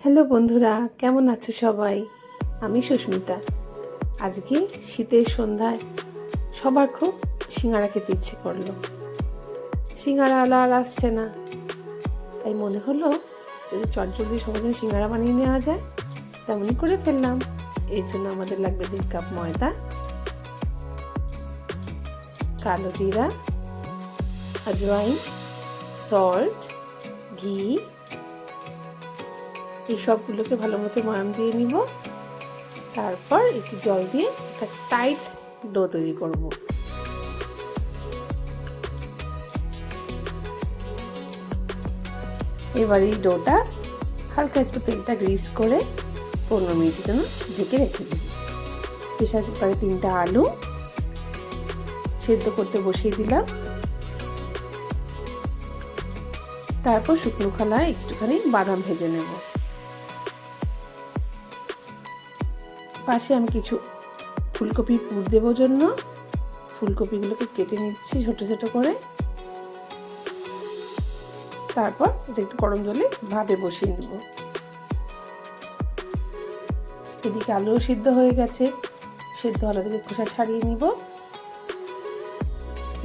Hello বন্ধুরা, কেমন আছো সবাই? আমি সুস্মিতা। আজকে শীতের সন্ধ্যায় সবার খুব সিঙ্গারা খেতে ইচ্ছে করলো। সিঙ্গারাওয়ালা আর আসছে না, তাই মনে হলো যদি চটজলদি সবার জন্য সিঙ্গারা বানিয়ে নেওয়া যায়, তেমনই করে ফেললাম। এর জন্য আমাদের লাগবে 1.5 কাপ ময়দা, কালো জিরা, আজওয়াইন, সল্ট, ঘি, এই সবগুলোকে ভালো মতো ময়াম দিয়ে নিব। তারপর একটু জল দিয়ে একটা টাইট ডো তৈরি করব। এবার এই ডোটা হালকা একটু তেলটা গ্রিস করে 15 মিনিটের জন্য ঢেকে রেখে দিই। প্রেসার কুকারে 3টা আলু সেদ্ধ করতে বসিয়ে দিলাম। তারপর শুকনো খোলায় একটুখানি বাদাম ভেজে নেব। পাশে আমি কিছু ফুলকপি পুর দেবো জন্য ফুলকপিগুলোকে কেটে নিচ্ছি ছোট ছোট করে। তারপর এটা একটু গরম জলে ভাপে বসিয়ে নেব। এদিকে আলুও সিদ্ধ হয়ে গেছে, সিদ্ধ আলু থেকে খোসা ছাড়িয়ে নিব।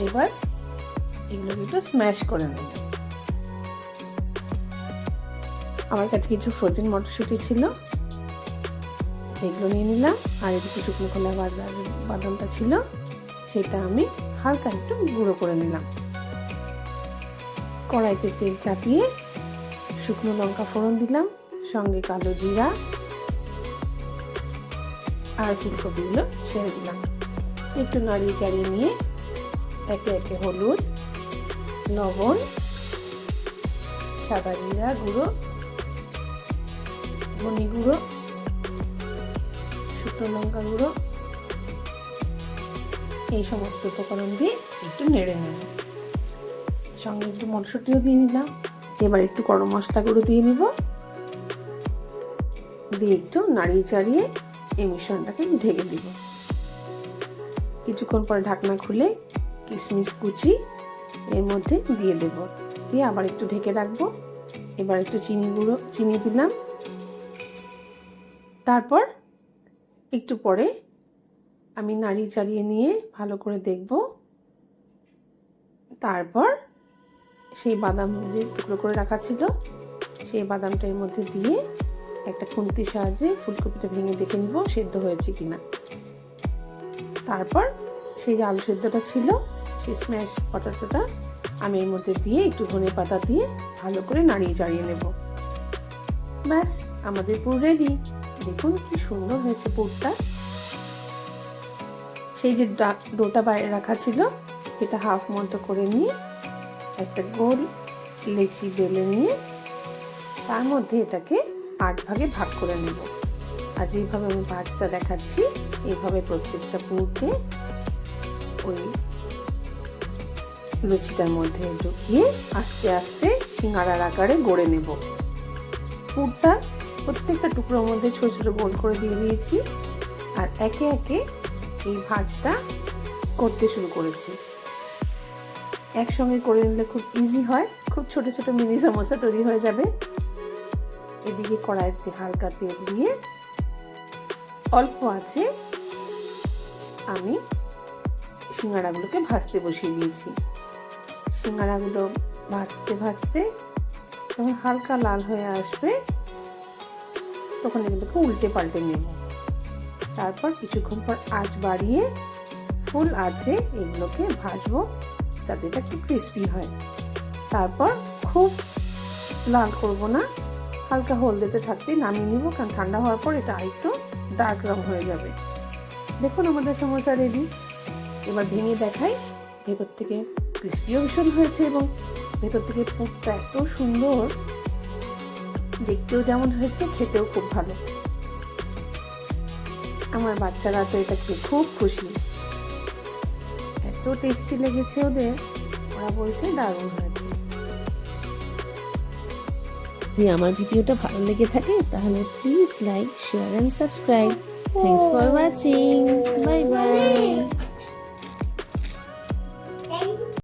এবার এগুলোকে একটু স্ম্যাশ করে নেব। আমার কাছে কিছু ফ্রোজেন মটরশুঁটি ছিল, সেইগুলো নিয়ে নিলাম। আর এদিকে শুকনো খোলা বাদামটা ছিল, সেটা আমি হালকা একটু গুঁড়ো করে নিলাম। কড়াইতে তেল চাপিয়ে শুকনো লঙ্কা ফোড়ন দিলাম, সঙ্গে কালো জিরা আর ফুলকপিগুলো ছেড়ে দিলাম। একটু নাড়িয়ে চাড়িয়ে নিয়ে একে একে হলুদ, লবণ, সাদা জিরা গুঁড়ো, ধনে গুঁড়ো, শুকনো লঙ্কা গুঁড়ো, এই সমস্ত উপকরণ দিয়ে একটু নেড়ে নেব। সঙ্গে একটু মটরশুঁটিও দিয়ে নিলাম। এবার একটু গরম মশলা গুঁড়ো দিয়ে নিব, দিয়ে একটু নাড়িয়ে চাড়িয়ে এই মিশ্রণটাকে ঢেকে দিব। কিছুক্ষণ পরে ঢাকনা খুলে কিশমিশ কুচি এর মধ্যে দিয়ে দেব, দিয়ে আবার একটু ঢেকে রাখবো। এবার একটু চিনি দিলাম। তারপর একটু পরে আমি নাড়িয়ে চাড়িয়ে নিয়ে ভালো করে দেখব। তারপর সেই বাদাম যে টুকরো করে রাখা ছিল, সেই বাদামটা এর মধ্যে দিয়ে একটা খুন্তির সাহায্যে ফুলকপিটা ভেঙে দেখে নিব সেদ্ধ হয়েছে কিনা। তারপর সেই যে আলু সেদ্ধটা ছিল, সেই স্ম্যাশ পটাটোটা আমি এর মধ্যে দিয়ে একটু ধনেপাতা দিয়ে ভালো করে নাড়িয়ে চাড়িয়ে নেব। ব্যাস, আমাদের পুরো রেডি। দেখুন কি সুন্দর হয়েছে পুরটা। সেই যে ডোটা বাইরে রাখা ছিল, এটা হাফ মতো করে নিয়ে একটা গোল লেচি বেলে নিয়ে তার মধ্যে এটাকে 8 ভাগে ভাগ করে নেব। আর যেভাবে আমি ভাঁজটা দেখাচ্ছি, এইভাবে প্রত্যেকটা পুরকে ওই লুচিটার মধ্যে ঢুকিয়ে আস্তে আস্তে সিঙ্গারার আকারে গড়ে নেব। পুরটা প্রত্যেকটা টুকরোর মধ্যে ছোট ছোট গোল করে দিয়ে দিয়েছি। আর একে একে এই ভাঁজটা করতে শুরু করেছি। একসঙ্গে করে নিলে খুব ইজি হয়, খুব ছোট ছোট মিনি সমোসা তৈরি হয়ে যাবে। এদিকে কড়াইতে হালকা তেল দিয়ে অল্প আছে আমি সিঙ্গারাগুলোকে ভাজতে বসিয়ে দিয়েছি। সিঙ্গারাগুলো ভাজতে ভাজতে যখন হালকা লাল হয়ে আসবে, তখন এগুলোকে উল্টে পাল্টে নেব। তারপর কিছুক্ষণ পর আঁচ বাড়িয়ে ফুল আঁচে এগুলোকে ভাজবো, যাতে এটা একটু ক্রিস্পি হয়। তারপর খুব লাল করব না, হালকা হলদেতে থাকতেই নামিয়ে নিব, কারণ ঠান্ডা হওয়ার পর এটা আরেকটু ডার্ক রং হয়ে যাবে। দেখুন আমাদের সমোসা রেডি। এবার ভেঙে দেখাই, ভেতর থেকে ক্রিস্পিও ভীষণ হয়েছে এবং ভেতর থেকে পুরটা এত সুন্দর, দেখতেও যেমন হয়েছে খেতেও খুব ভালো। আমার বাচ্চারা তো এটা খেয়ে খুব খুশি, এত টেস্টি লেগেছে ওদের, ওরা বলছে দারুণ হয়েছে। যদি আমার ভিডিওটা ভালো লেগে থাকে তাহলে please like, share and subscribe. Thanks for watching. Bye by.